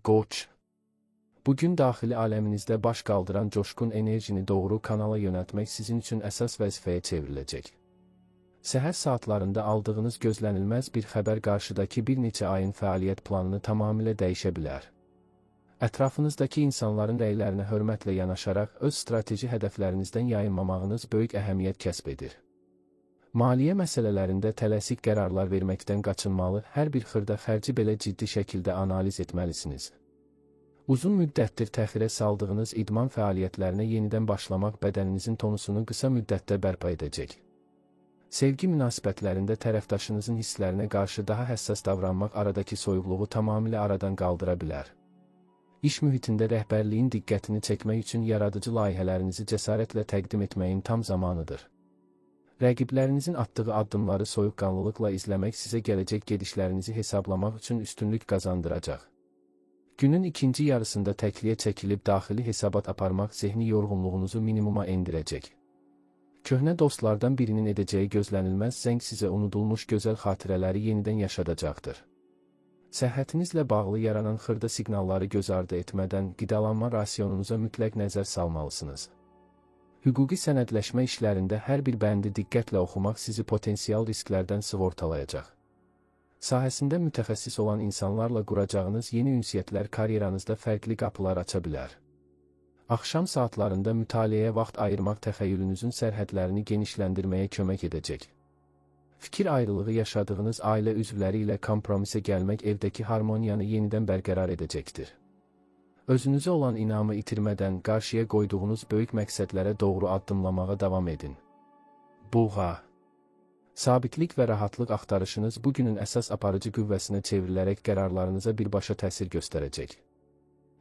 Qoç. Bugün daxili aləminizdə baş qaldıran coşqun enerjini doğru kanala yönəltmək sizin üçün əsas vəzifəyə çevriləcək. Səhər saatlarında aldığınız gözlənilməz bir xəbər qarşıdakı bir neçə ayın fəaliyyət planını tamamilə dəyişə bilər. Ətrafınızdakı insanların rəylərinə hörmətlə yanaşaraq öz strateji hədəflərinizdən yayınmamağınız böyük əhəmiyyət kəsb edir. Maliyyə məsələlərində tələsik qərarlar verməkdən qaçınmalı, hər bir xırda xərci belə ciddi şəkildə analiz etməlisiniz. Uzun müddətdir təxirə saldığınız idman fəaliyyətlərinə yenidən başlamaq bədəninizin tonusunu qısa müddətdə bərpa edəcək. Sevgi münasibətlərində tərəfdaşınızın hisslərinə qarşı daha həssas davranmaq aradakı soyuqluğu tamamilə aradan qaldıra bilər. İş mühitində rəhbərliyin diqqətini çəkmək üçün yaradıcı layihələrinizi cəsarətlə təqdim etməyin tam zamanıdır. Rəqiblərinizin atdığı addımları soyuqqanlılıqla izləmək sizə gələcək gedişlərinizi hesablamaq üçün üstünlük qazandıracaq. Günün ikinci yarısında təkliyə çəkilib daxili hesabat aparmaq zehni yorğunluğunuzu minimuma endirəcək. Köhnə dostlardan birinin edəcəyi gözlənilməz zəng sizə unudulmuş gözəl xatirələri yenidən yaşadacaqdır. Səhhətinizlə bağlı yaranan xırda siqnalları göz ardı etmədən qidalanma rasionunuza mütləq nəzər salmalısınız. Hüquqi sənədləşmə işlərində hər bir bəndi diqqətlə oxumaq sizi potensial risklərdən sığortalayacaq. Sahəsində mütəxəssis olan insanlarla quracağınız yeni ünsiyyətlər karyeranızda fərqli qapılar aça bilər. Axşam saatlarında mütaliəyə vaxt ayırmaq təxəyyülünüzün sərhədlərini genişləndirməyə kömək edəcək. Fikir ayrılığı yaşadığınız ailə üzvləri ilə kompromisə gəlmək evdəki harmoniyanı yenidən bərqərar edəcəkdir. Özünüzə olan inamı itirmədən qarşıya qoyduğunuz böyük məqsədlərə doğru addımlamağa davam edin. Buğa. Sabitlik və rahatlıq axtarışınız bugünün əsas aparıcı qüvvəsinə çevrilərək qərarlarınıza birbaşa təsir göstərəcək.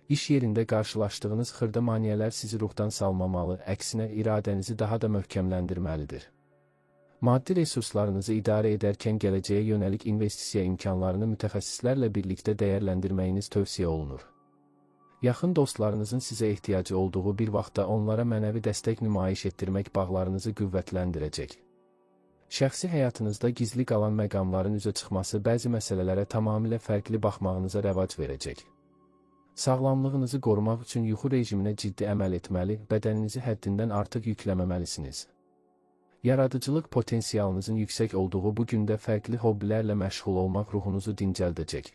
İş yerində qarşılaşdığınız xırda maneələr sizi ruhdan salmamalı, əksinə iradənizi daha da möhkəmləndirməlidir. Maddi resurslarınızı idarə edərkən gələcəyə yönəlik investisiya imkanlarını mütəxəssislərlə birlikdə dəyərləndirməyiniz tövsiyə olunur. Yaxın dostlarınızın sizə ehtiyacı olduğu bir vaxtda onlara mənəvi dəstək nümayiş etdirmək bağlarınızı qüvvətləndirəcək. Şəxsi həyatınızda gizli qalan məqamların üzə çıxması bəzi məsələlərə tamamilə fərqli baxmağınıza rəvac verəcək. Sağlamlığınızı qorumaq üçün yuxu rejiminə ciddi əməl etməli, bədəninizi həddindən artıq yükləməməlisiniz. Yaradıcılıq potensialınızın yüksək olduğu bu gündə fərqli hobbilərlə məşğul olmaq ruhunuzu dincəldəcək.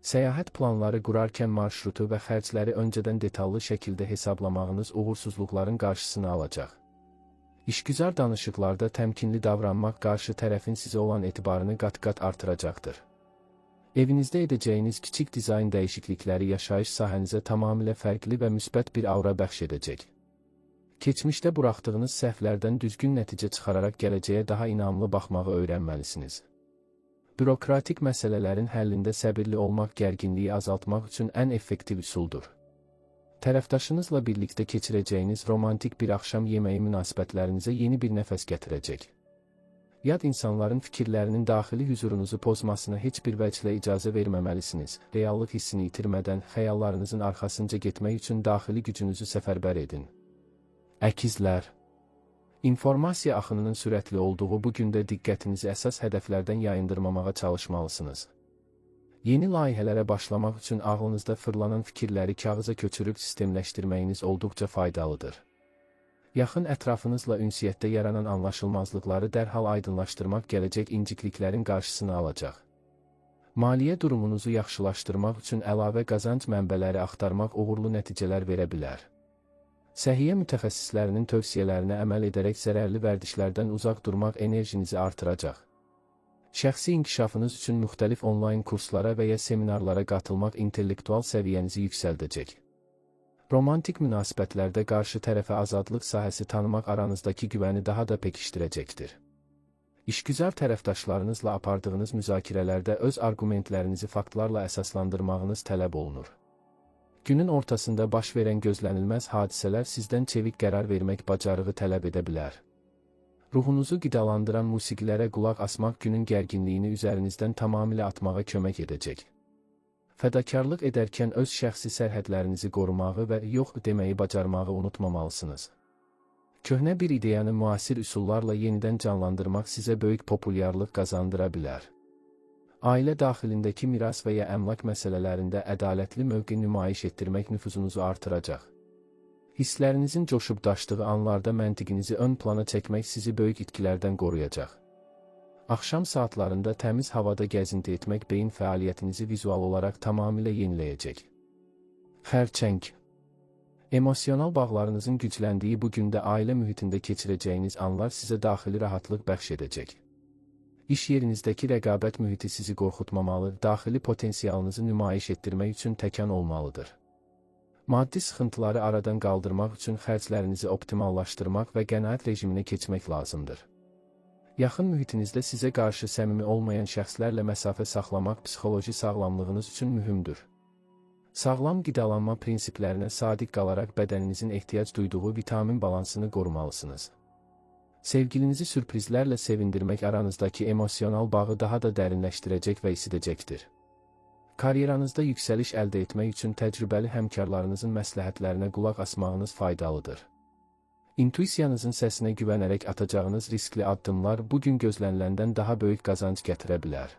Səyahət planları qurarkən marşrutu və xərcləri öncədən detallı şəkildə hesablamağınız uğursuzluqların qarşısını alacaq. İşgüzar danışıqlarda təmkinli davranmaq qarşı tərəfin sizə olan etibarını qat-qat artıracaqdır. Evinizdə edəcəyiniz kiçik dizayn dəyişiklikləri yaşayış sahənizə tamamilə fərqli və müsbət bir aura bəxş edəcək. Keçmişdə buraxdığınız səhvlərdən düzgün nəticə çıxararaq gələcəyə daha inamlı baxmağı öyrənməlisiniz. Bürokratik məsələlərin həllində səbirli olmaq gərginliyi azaltmaq üçün ən effektiv üsuldur. Tərəfdaşınızla birlikdə keçirəcəyiniz romantik bir axşam yeməyi münasibətlərinizə yeni bir nəfəs gətirəcək. Yad insanların fikirlərinin daxili hüzurunuzu pozmasına heç bir vəclə icazə verməməlisiniz. Reallıq hissini itirmədən xəyallarınızın arxasınca getmək üçün daxili gücünüzü səfərbər edin. Əkizlər. İnformasiya axınının sürətli olduğu bu gündə diqqətinizi əsas hədəflərdən yayındırmamağa çalışmalısınız. Yeni layihələrə başlamaq üçün ağlınızda fırlanan fikirləri kağıza köçürüb sistemləşdirməyiniz olduqca faydalıdır. Yaxın ətrafınızla ünsiyyətdə yaranan anlaşılmazlıqları dərhal aydınlaşdırmaq gələcək incikliklərin qarşısını alacaq. Maliyyə durumunuzu yaxşılaşdırmaq üçün əlavə qazanc mənbələri axtarmaq uğurlu nəticələr verə bilər. Səhiyyə mütəxəssislərinin tövsiyələrinə əməl edərək zərərli vərdişlərdən uzaq durmaq enerjinizi artıracaq. Şəxsi inkişafınız üçün müxtəlif onlayn kurslara və ya seminarlara qatılmaq intellektual səviyyənizi yüksəldəcək. Romantik münasibətlərdə qarşı tərəfə azadlıq sahəsi tanımaq aranızdakı güvəni daha da pekişdirəcəkdir. İşgüzar tərəfdaşlarınızla apardığınız müzakirələrdə öz arqumentlərinizi faktlarla əsaslandırmağınız tələb olunur. Günün ortasında baş verən gözlənilməz hadisələr sizdən çevik qərar vermək bacarığı tələb edə bilər. Ruhunuzu qidalandıran musiqilərə qulaq asmaq günün gərginliyini üzərinizdən tamamilə atmağa kömək edəcək. Fədakarlıq edərkən öz şəxsi sərhədlərinizi qorumağı və yox deməyi bacarmağı unutmamalısınız. Köhnə bir ideyanı müasir üsullarla yenidən canlandırmaq sizə böyük populyarlıq qazandıra bilər. Ailə daxilindəki miras və ya əmlak məsələlərində ədalətli mövqe nümayiş etdirmək nüfuzunuzu artıracaq. Hisslərinizin coşub daşdığı anlarda məntiqinizi ön plana çəkmək sizi böyük itkilərdən qoruyacaq. Axşam saatlarında təmiz havada gəzinti etmək beyin fəaliyyətinizi vizual olaraq tamamilə yeniləyəcək. Xərçəng. Emosional bağlarınızın gücləndiyi bu gündə ailə mühitində keçirəcəyiniz anlar sizə daxili rahatlıq bəxş edəcək. İş yerinizdəki rəqabət mühiti sizi qorxutmamalı, daxili potensialınızı nümayiş etdirmək üçün təkan olmalıdır. Maddi sıxıntıları aradan qaldırmaq üçün xərclərinizi optimallaşdırmaq və qənaət rejiminə keçmək lazımdır. Yaxın mühitinizdə sizə qarşı səmimi olmayan şəxslərlə məsafə saxlamaq psixoloji sağlamlığınız üçün mühümdür. Sağlam qidalanma prinsiplərinə sadiq qalaraq bədəninizin ehtiyac duyduğu vitamin balansını qorumalısınız. Sevgilinizi sürprizlərlə sevindirmək aranızdakı emosional bağı daha da dərinləşdirəcək və isidəcəkdir. Karyeranızda yüksəliş əldə etmək üçün təcrübəli həmkarlarınızın məsləhətlərinə qulaq asmağınız faydalıdır. İntuisiyanızın səsinə güvənərək atacağınız riskli addımlar bugün gözləniləndən daha böyük qazanc gətirə bilər.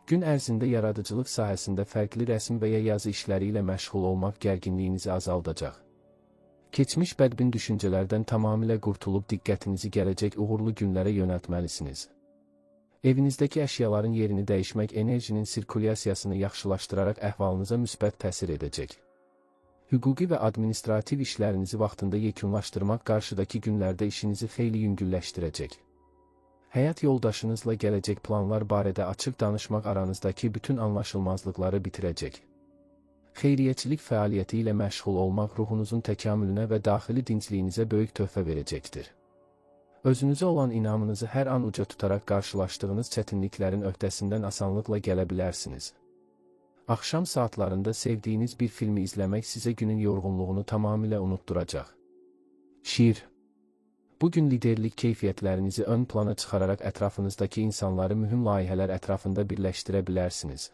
Gün ərzində yaradıcılıq sahəsində fərqli rəsm və ya yazı işləri ilə məşğul olmaq gərginliyinizi azaldacaq. Keçmiş bədbin düşüncələrdən tamamilə qurtulub diqqətinizi gələcək uğurlu günlərə yönəltməlisiniz. Evinizdəki əşyaların yerini dəyişmək enerjinin sirkulyasiyasını yaxşılaşdıraraq əhvalınıza müsbət təsir edəcək. Hüquqi və administrativ işlərinizi vaxtında yekunlaşdırmaq qarşıdakı günlərdə işinizi xeyli yüngülləşdirəcək. Həyat yoldaşınızla gələcək planlar barədə açıq danışmaq aranızdakı bütün anlaşılmazlıqları bitirəcək. Xeyriyyəçilik fəaliyyəti ilə məşğul olmaq ruhunuzun təkamülünə və daxili dincliyinizə böyük töhfə verəcəkdir. Özünüzə olan inamınızı hər an uca tutaraq qarşılaşdığınız çətinliklərin öhdəsindən asanlıqla gələ bilərsiniz. Axşam saatlarında sevdiyiniz bir filmi izləmək sizə günün yorğunluğunu tamamilə unutduracaq. Şiir. Bugün liderlik keyfiyyətlərinizi ön plana çıxararaq ətrafınızdakı insanları mühüm layihələr ətrafında birləşdirə bilərsiniz.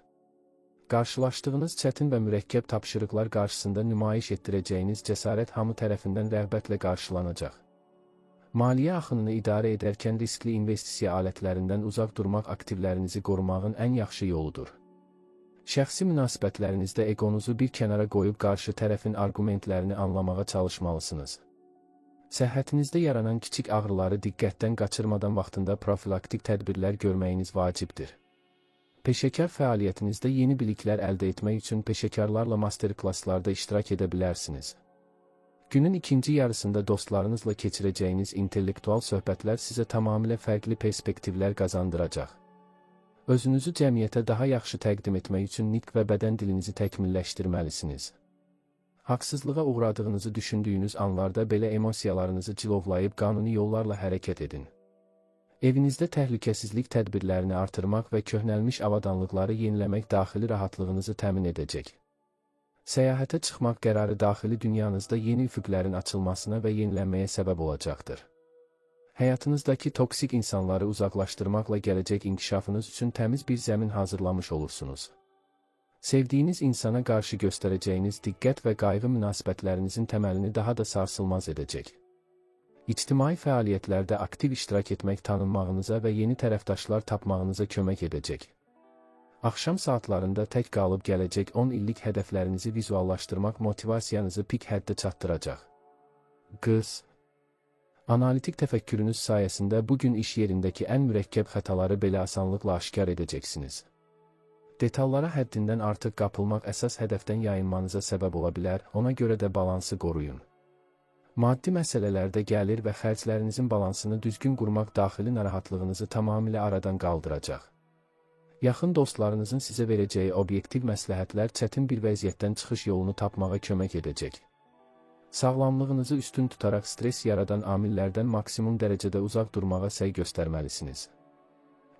Qarşılaşdığınız çətin və mürəkkəb tapşırıqlar qarşısında nümayiş etdirəcəyiniz cəsarət hamı tərəfindən rəğbətlə qarşılanacaq. Maliyyə axınını idarə edərkən riskli investisiya alətlərindən uzaq durmaq aktivlərinizi qorumağın ən yaxşı yoludur. Şəxsi münasibətlərinizdə egonuzu bir kənara qoyub qarşı tərəfin arqumentlərini anlamağa çalışmalısınız. Səhhətinizdə yaranan kiçik ağrıları diqqətdən qaçırmadan vaxtında profilaktik tədbirlər görməyiniz vacibdir. Peşəkar fəaliyyətinizdə yeni biliklər əldə etmək üçün peşəkarlarla masterklasslarda iştirak edə bilərsiniz. Günün ikinci yarısında dostlarınızla keçirəcəyiniz intellektual söhbətlər sizə tamamilə fərqli perspektivlər qazandıracaq. Özünüzü cəmiyyətə daha yaxşı təqdim etmək üçün nitq və bədən dilinizi təkmilləşdirməlisiniz. Haqsızlığa uğradığınızı düşündüyünüz anlarda belə emosiyalarınızı cilovlayıb qanuni yollarla hərəkət edin. Evinizdə təhlükəsizlik tədbirlərini artırmaq və köhnəlmiş avadanlıqları yeniləmək daxili rahatlığınızı təmin edəcək. Səyahətə çıxmaq qərarı daxili dünyanızda yeni üfüqlərin açılmasına və yenilənməyə səbəb olacaqdır. Həyatınızdakı toksik insanları uzaqlaşdırmaqla gələcək inkişafınız üçün təmiz bir zəmin hazırlamış olursunuz. Sevdiyiniz insana qarşı göstərəcəyiniz diqqət və qayğı münasibətlərinizin təməlini daha da sarsılmaz edəcək. İctimai fəaliyyətlərdə aktiv iştirak etmək tanınmağınıza və yeni tərəfdaşlar tapmağınıza kömək edəcək. Axşam saatlarında tək qalıb gələcək 10 illik hədəflərinizi vizuallaşdırmaq motivasiyanızı pik həddə çatdıracaq. Qız. Analitik təfəkkürünüz sayəsində bugün iş yerindəki ən mürəkkəb xətaları belə asanlıqla aşkar edəcəksiniz. Detallara həddindən artıq qapılmaq əsas hədəfdən yayınmanıza səbəb ola bilər, ona görə də balansı qoruyun. Maddi məsələlərdə gəlir və xərclərinizin balansını düzgün qurmaq daxili narahatlığınızı tamamilə aradan qaldıracaq. Yaxın dostlarınızın sizə verəcəyi obyektiv məsləhətlər çətin bir vəziyyətdən çıxış yolunu tapmağa kömək edəcək. Sağlamlığınızı üstün tutaraq stres yaradan amillərdən maksimum dərəcədə uzaq durmağa səy göstərməlisiniz.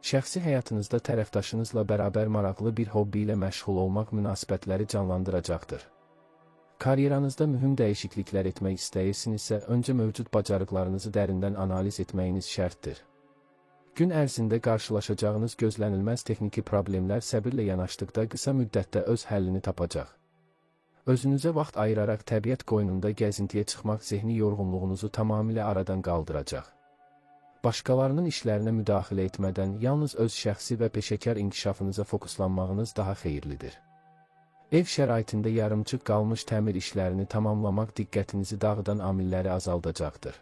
Şəxsi həyatınızda tərəfdaşınızla bərabər maraqlı bir hobbi ilə məşğul olmaq münasibətləri canlandıracaqdır. Karyeranızda mühüm dəyişikliklər etmək istəyirsinizsə, öncə mövcud bacarıqlarınızı dərindən analiz etməyiniz şərtdir. Gün ərzində qarşılaşacağınız gözlənilməz texniki problemlər səbirlə yanaşdıqda qısa müddətdə öz həllini tapacaq. Özünüzə vaxt ayıraraq təbiət qoynunda gəzintiyə çıxmaq zehni yorğunluğunuzu tamamilə aradan qaldıracaq. Başqalarının işlərinə müdaxilə etmədən yalnız öz şəxsi və peşəkar inkişafınıza fokuslanmağınız daha xeyirlidir. Ev şəraitində yarımçıq qalmış təmir işlərini tamamlamaq diqqətinizi dağıdan amilləri azaldacaqdır.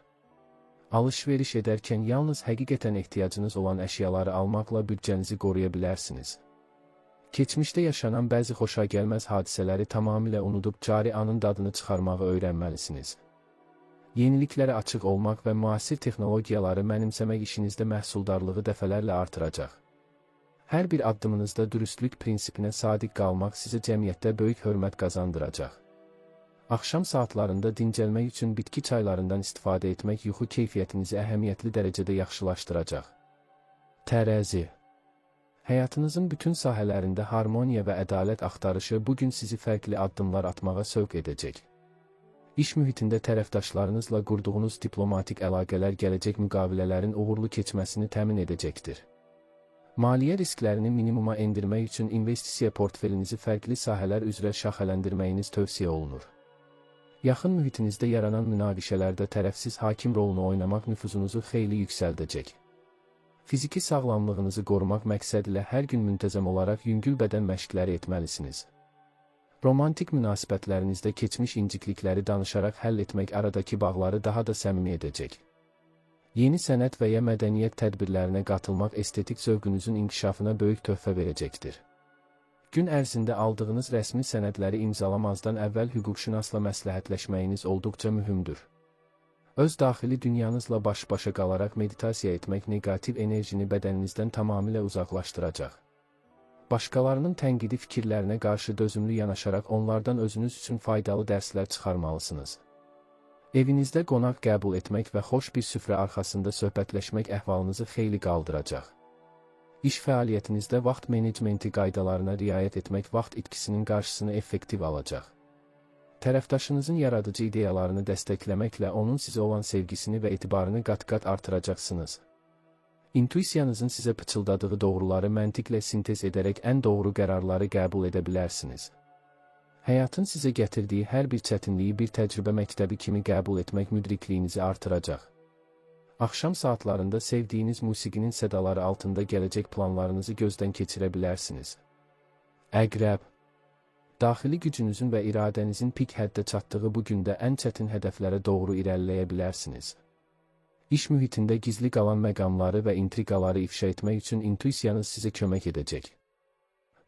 Alış-veriş edərkən yalnız həqiqətən ehtiyacınız olan əşyaları almaqla büdcənizi qoruya bilərsiniz. Keçmişdə yaşanan bəzi xoşagəlməz hadisələri tamamilə unudub cari anın dadını çıxarmağı öyrənməlisiniz. Yeniliklərə açıq olmaq və müasir texnologiyaları mənimsəmək işinizdə məhsuldarlığı dəfələrlə artıracaq. Hər bir addımınızda dürüstlük prinsipinə sadiq qalmaq sizə cəmiyyətdə böyük hörmət qazandıracaq. Axşam saatlarında dincəlmək üçün bitki çaylarından istifadə etmək yuxu keyfiyyətinizi əhəmiyyətli dərəcədə yaxşılaşdıracaq. Tərəzi. Həyatınızın bütün sahələrində harmoniya və ədalət axtarışı bugün sizi fərqli addımlar atmağa sövq edəcək. İş mühitində tərəfdaşlarınızla qurduğunuz diplomatik əlaqələr gələcək müqavilələrin uğurlu keçməsini təmin edəcəkdir. Maliyyə risklərini minimuma endirmək üçün investisiya portfelinizi fərqli sahələr üzrə şaxələndirməyiniz tövsiyə olunur. Yaxın mühitinizdə yaranan münaqişələrdə tərəfsiz hakim rolunu oynamaq nüfuzunuzu xeyli yüksəldəcək. Fiziki sağlamlığınızı qorumaq məqsədilə hər gün müntəzəm olaraq yüngül bədən məşqləri etməlisiniz. Romantik münasibətlərinizdə keçmiş inciklikləri danışaraq həll etmək aradakı bağları daha da səmimi edəcək. Yeni sənət və ya mədəniyyət tədbirlərinə qatılmaq estetik zövqünüzün inkişafına böyük töhfə verəcəkdir. Gün ərzində aldığınız rəsmi sənədləri imzalamazdan əvvəl hüquqşünasla məsləhətləşməyiniz olduqca mühümdür. Öz daxili dünyanızla baş-başa qalaraq meditasiya etmək neqativ enerjini bədəninizdən tamamilə uzaqlaşdıracaq. Başqalarının tənqidi fikirlərinə qarşı dözümlü yanaşaraq onlardan özünüz üçün faydalı dərslər çıxarmalısınız. Evinizdə qonaq qəbul etmək və xoş bir süfrə arxasında söhbətləşmək əhvalınızı xeyli qaldıracaq. İş fəaliyyətinizdə vaxt menecmenti qaydalarına riayət etmək vaxt itkisinin qarşısını effektiv alacaq. Tərəfdaşınızın yaradıcı ideyalarını dəstəkləməklə onun sizə olan sevgisini və etibarını qat-qat artıracaqsınız. İntuisiyanızın sizə pıçıldadığı doğruları məntiqlə sintez edərək ən doğru qərarları qəbul edə bilərsiniz. Həyatın sizə gətirdiyi hər bir çətinliyi bir təcrübə məktəbi kimi qəbul etmək müdrikliyinizi artıracaq. Axşam saatlarında sevdiyiniz musiqinin sədaları altında gələcək planlarınızı gözdən keçirə bilərsiniz. Əqrəb. Daxili gücünüzün və iradənizin pik həddə çatdığı bu gündə ən çətin hədəflərə doğru irəliləyə bilərsiniz. İş mühitində gizli qalan məqamları və intriqaları ifşa etmək üçün intuisiyanız sizə kömək edəcək.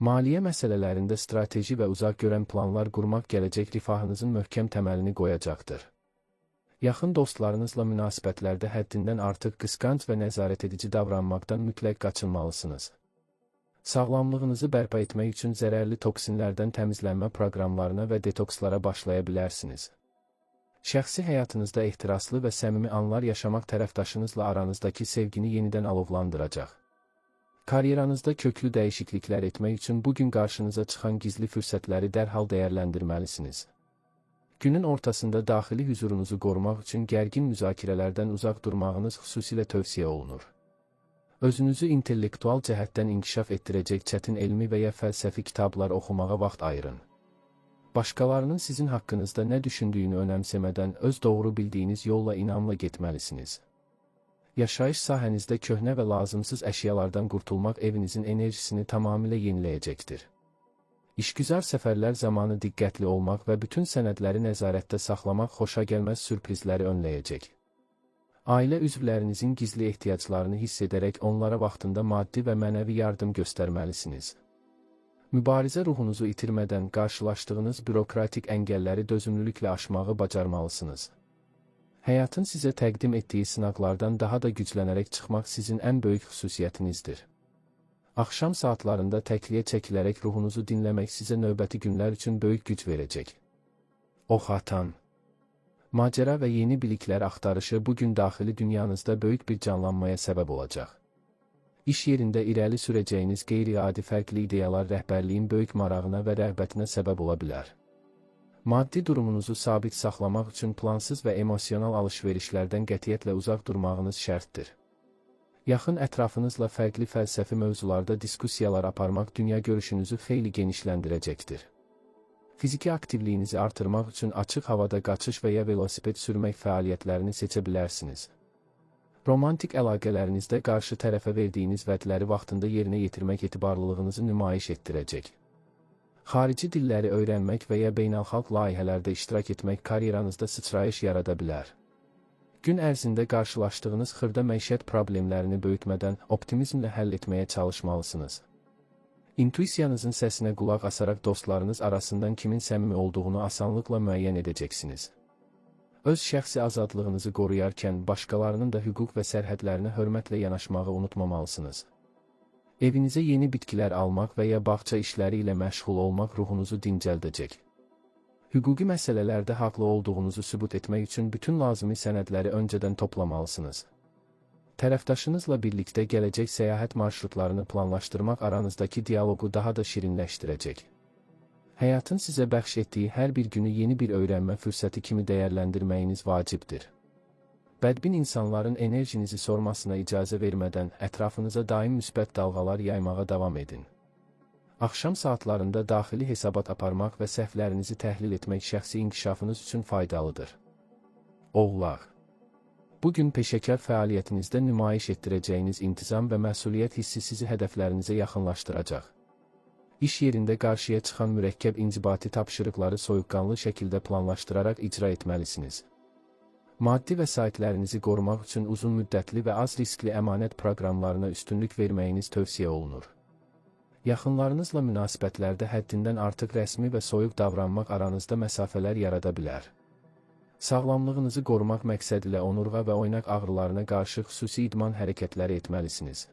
Maliyyə məsələlərində strateji və uzaq görən planlar qurmaq gələcək rifahınızın möhkəm təməlini qoyacaqdır. Yaxın dostlarınızla münasibətlərdə həddindən artıq qısqanc və nəzarət edici davranmaqdan mütləq qaçınmalısınız. Sağlamlığınızı bərpa etmək üçün zərərli toksinlərdən təmizlənmə proqramlarına və detokslara başlaya bilərsiniz. Şəxsi həyatınızda ehtiraslı və səmimi anlar yaşamaq tərəfdaşınızla aranızdakı sevgini yenidən alovlandıracaq. Karyeranızda köklü dəyişikliklər etmək üçün bugün qarşınıza çıxan gizli fürsətləri dərhal dəyərləndirməlisiniz. Günün ortasında daxili hüzurunuzu qorumaq üçün gərgin müzakirələrdən uzaq durmağınız xüsusilə tövsiyə olunur. Özünüzü intellektual cəhətdən inkişaf etdirəcək çətin elmi və ya fəlsəfi kitablar oxumağa vaxt ayırın. Başqalarının sizin haqqınızda nə düşündüyünü önəmsəmədən öz doğru bildiyiniz yolla inamla getməlisiniz. Yaşayış sahənizdə köhnə və lazımsız əşyalardan qurtulmaq evinizin enerjisini tamamilə yeniləyəcəkdir. İşgüzar səfərlər zamanı diqqətli olmaq və bütün sənədləri nəzarətdə saxlamaq xoşagəlməz sürprizləri önləyəcək. Ailə üzvlərinizin gizli ehtiyaclarını hiss edərək onlara vaxtında maddi və mənəvi yardım göstərməlisiniz. Mübarizə ruhunuzu itirmədən qarşılaşdığınız bürokratik əngəlləri dözümlülüklə aşmağı bacarmalısınız. Həyatın sizə təqdim etdiyi sınaqlardan daha da güclənərək çıxmaq sizin ən böyük xüsusiyyətinizdir. Axşam saatlarında təkliyə çəkilərək ruhunuzu dinləmək sizə növbəti günlər üçün böyük güc verəcək. Ox atan. Macəra və yeni biliklər axtarışı bugün daxili dünyanızda böyük bir canlanmaya səbəb olacaq. İş yerində irəli sürəcəyiniz qeyri-adi fərqli ideyalar rəhbərliyin böyük marağına və rəğbətinə səbəb ola bilər. Maddi durumunuzu sabit saxlamaq üçün plansız və emosional alış-verişlərdən qətiyyətlə uzaq durmağınız şərtdir. Yaxın ətrafınızla fərqli fəlsəfi mövzularda diskussiyalar aparmaq dünya görüşünüzü xeyli genişləndirəcəkdir. Fiziki aktivliyinizi artırmaq üçün açıq havada qaçış və ya velosiped sürmək fəaliyyətlərini seçə bilərsiniz. Romantik əlaqələrinizdə qarşı tərəfə verdiyiniz vədləri vaxtında yerinə yetirmək etibarlılığınızı nümayiş etdirəcək. Xarici dilləri öyrənmək və ya beynəlxalq layihələrdə iştirak etmək karyeranızda sıçrayış yarada bilər. Gün ərzində qarşılaşdığınız xırda məişət problemlərini böyütmədən optimizmlə həll etməyə çalışmalısınız. İntuisiyanızın səsinə qulaq asaraq dostlarınız arasından kimin səmimi olduğunu asanlıqla müəyyən edəcəksiniz. Öz şəxsi azadlığınızı qoruyarkən başqalarının da hüquq və sərhədlərinə hörmətlə yanaşmağı unutmamalısınız. Evinizə yeni bitkilər almaq və ya bağça işləri ilə məşğul olmaq ruhunuzu dincəldəcək. Hüquqi məsələlərdə haqlı olduğunuzu sübut etmək üçün bütün lazımi sənədləri öncədən toplamalısınız. Tərəfdaşınızla birlikdə gələcək səyahət marşrutlarını planlaşdırmaq aranızdakı dialoqu daha da şirinləşdirəcək. Həyatın sizə bəxş etdiyi hər bir günü yeni bir öyrənmə fürsəti kimi dəyərləndirməyiniz vacibdir. Bədbin insanların enerjinizi sormasına icazə vermədən ətrafınıza daim müsbət dalğalar yaymağa davam edin. Axşam saatlarında daxili hesabat aparmaq və səhvlərinizi təhlil etmək şəxsi inkişafınız üçün faydalıdır. Oğlaq. Bugün peşəkar fəaliyyətinizdə nümayiş etdirəcəyiniz intizam və məsuliyyət hissi sizi hədəflərinizə yaxınlaşdıracaq. İş yerində qarşıya çıxan mürəkkəb inzibati tapşırıqları soyuqqanlı şəkildə planlaşdıraraq icra etməlisiniz. Maddi vəsaitlərinizi qorumaq üçün uzun müddətli və az riskli əmanət proqramlarına üstünlük verməyiniz tövsiyə olunur. Yaxınlarınızla münasibətlərdə həddindən artıq rəsmi və soyuq davranmaq aranızda məsafələr yarada bilər. Sağlamlığınızı qorumaq məqsədilə onurğa və oynaq ağrılarına qarşı xüsusi idman hərəkətləri etməlisiniz.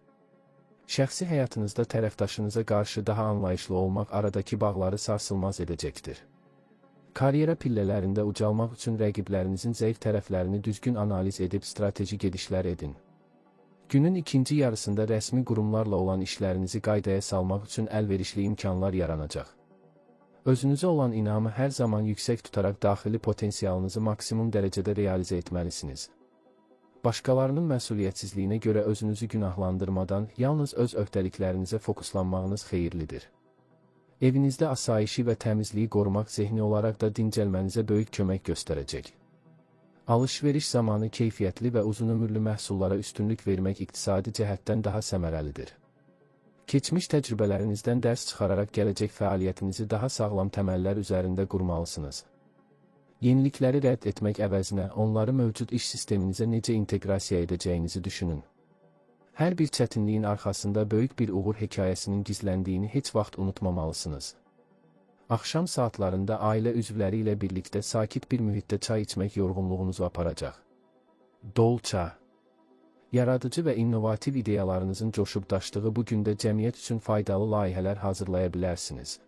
Şəxsi həyatınızda tərəfdaşınıza qarşı daha anlayışlı olmaq aradakı bağları sarsılmaz edəcəkdir. Karyera pillələrində ucalmaq üçün rəqiblərinizin zəif tərəflərini düzgün analiz edib strateji gedişlər edin. Günün ikinci yarısında rəsmi qurumlarla olan işlərinizi qaydaya salmaq üçün əlverişli imkanlar yaranacaq. Özünüzə olan inamı hər zaman yüksək tutaraq daxili potensialınızı maksimum dərəcədə realizə etməlisiniz. Başqalarının məsuliyyətsizliyinə görə özünüzü günahlandırmadan yalnız öz öhdəliklərinizə fokuslanmağınız xeyirlidir. Evinizdə asayişi və təmizliyi qorumaq zehni olaraq da dincəlmənizə böyük kömək göstərəcək. Alış-veriş zamanı keyfiyyətli və uzunömürlü məhsullara üstünlük vermək iqtisadi cəhətdən daha səmərəlidir. Keçmiş təcrübələrinizdən dərs çıxararaq gələcək fəaliyyətinizi daha sağlam təməllər üzərində qurmalısınız. Yenilikləri rədd etmək əvəzinə onları mövcud iş sisteminizə necə inteqrasiya edəcəyinizi düşünün. Hər bir çətinliyin arxasında böyük bir uğur hekayəsinin gizləndiyini heç vaxt unutmamalısınız. Axşam saatlarında ailə üzvləri ilə birlikdə sakit bir mühitdə çay içmək yorğunluğunuzu aparacaq. Dolça. Yaradıcı və innovativ ideyalarınızın coşub daşdığı bu gündə cəmiyyət üçün faydalı layihələr hazırlaya bilərsiniz.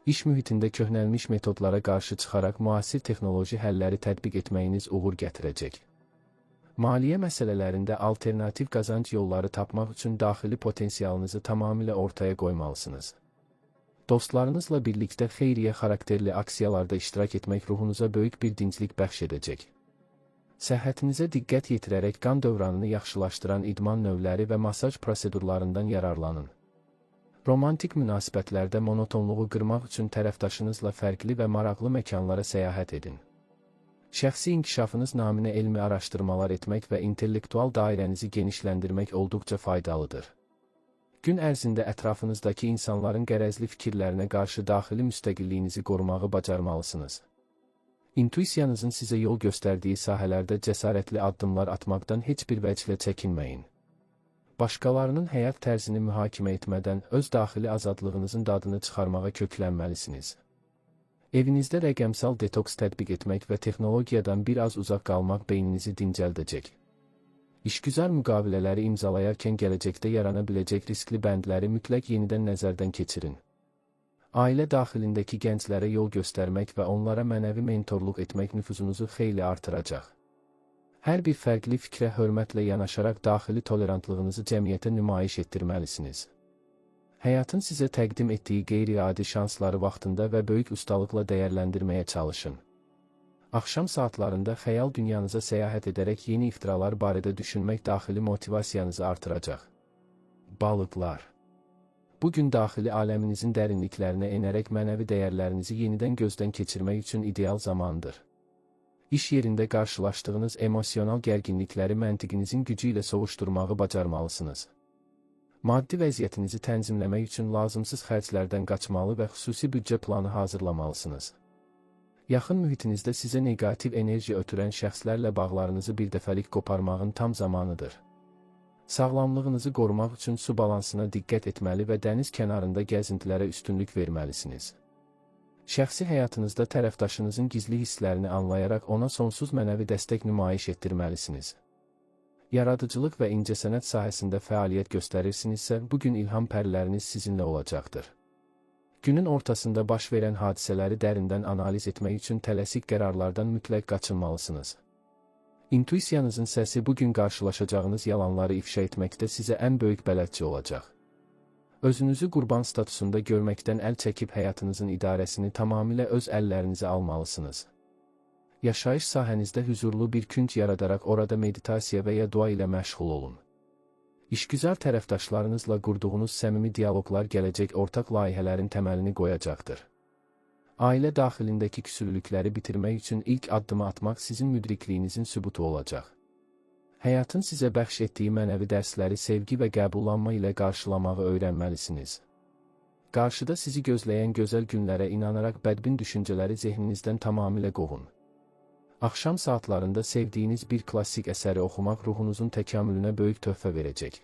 İş mühitində köhnəlmiş metodlara qarşı çıxaraq müasir texnoloji həlləri tətbiq etməyiniz uğur gətirəcək. Maliyyə məsələlərində alternativ qazanc yolları tapmaq üçün daxili potensialınızı tamamilə ortaya qoymalısınız. Dostlarınızla birlikdə xeyriyyə xarakterli aksiyalarda iştirak etmək ruhunuza böyük bir dinclik bəxş edəcək. Səhhətinizə diqqət yetirərək qan dövranını yaxşılaşdıran idman növləri və masaj prosedurlarından yararlanın. Romantik münasibətlərdə monotonluğu qırmaq üçün tərəfdaşınızla fərqli və maraqlı məkanlara səyahət edin. Şəxsi inkişafınız naminə elmi araşdırmalar etmək və intellektual dairənizi genişləndirmək olduqca faydalıdır. Gün ərzində ətrafınızdakı insanların qərəzli fikirlərinə qarşı daxili müstəqilliyinizi qorumağı bacarmalısınız. İntuisiyanızın sizə yol göstərdiyi sahələrdə cəsarətli addımlar atmaqdan heç bir vəclə çəkinməyin. Başqalarının həyat tərzini mühakimə etmədən öz daxili azadlığınızın dadını çıxarmağa köklənməlisiniz. Evinizdə rəqəmsal detoks tətbiq etmək və texnologiyadan biraz uzaq qalmaq beyninizi dincəldəcək. İşgüzar müqavilələri imzalayarkən gələcəkdə yarana biləcək riskli bəndləri mütləq yenidən nəzərdən keçirin. Ailə daxilindəki gənclərə yol göstərmək və onlara mənəvi mentorluq etmək nüfuzunuzu xeyli artıracaq. Hər bir fərqli fikrə hörmətlə yanaşaraq daxili tolerantlığınızı cəmiyyətə nümayiş etdirməlisiniz. Həyatın sizə təqdim etdiyi qeyri-adi şansları vaxtında və böyük ustalıqla dəyərləndirməyə çalışın. Axşam saatlarında xəyal dünyanıza səyahət edərək yeni iftiralar barədə düşünmək daxili motivasiyanızı artıracaq. Balıqlar. Bugün daxili aləminizin dərinliklərinə enərək mənəvi dəyərlərinizi yenidən gözdən keçirmək üçün ideal zamandır. İş yerində qarşılaşdığınız emosional gərginlikləri məntiqinizin gücü ilə sovuşturmağı bacarmalısınız. Maddi vəziyyətinizi tənzimləmək üçün lazımsız xərclərdən qaçmalı və xüsusi büdcə planı hazırlamalısınız. Yaxın mühitinizdə sizə negativ enerji ötürən şəxslərlə bağlarınızı birdəfəlik qoparmağın tam zamanıdır. Sağlamlığınızı qorumaq üçün su balansına diqqət etməli və dəniz kənarında gəzintilərə üstünlük verməlisiniz. Şəxsi həyatınızda tərəfdaşınızın gizli hisslərini anlayaraq ona sonsuz mənəvi dəstək nümayiş etdirməlisiniz. Yaradıcılıq və incəsənət sahəsində fəaliyyət göstərirsinizsə, bugün ilham pərləriniz sizinlə olacaqdır. Günün ortasında baş verən hadisələri dərindən analiz etmək üçün tələsik qərarlardan mütləq qaçınmalısınız. İntuisiyanızın səsi bugün qarşılaşacağınız yalanları ifşa etməkdə sizə ən böyük bələdçi olacaq. Özünüzü qurban statusunda görməkdən əl çəkib həyatınızın idarəsini tamamilə öz əllərinizə almalısınız. Yaşayış sahənizdə hüzurlu bir künc yaradaraq orada meditasiya və ya dua ilə məşğul olun. İşgüzar tərəfdaşlarınızla qurduğunuz səmimi dialoqlar gələcək ortaq layihələrin təməlini qoyacaqdır. Ailə daxilindəki küsürlükləri bitirmək üçün ilk addımı atmaq sizin müdrikliyinizin sübutu olacaq. Həyatın sizə bəxş etdiyi mənəvi dərsləri sevgi və qəbullanma ilə qarşılamağı öyrənməlisiniz. Qarşıda sizi gözləyən gözəl günlərə inanaraq bədbin düşüncələri zehninizdən tamamilə qovun. Axşam saatlarında sevdiyiniz bir klassik əsəri oxumaq ruhunuzun təkamülünə böyük töhfə verəcək.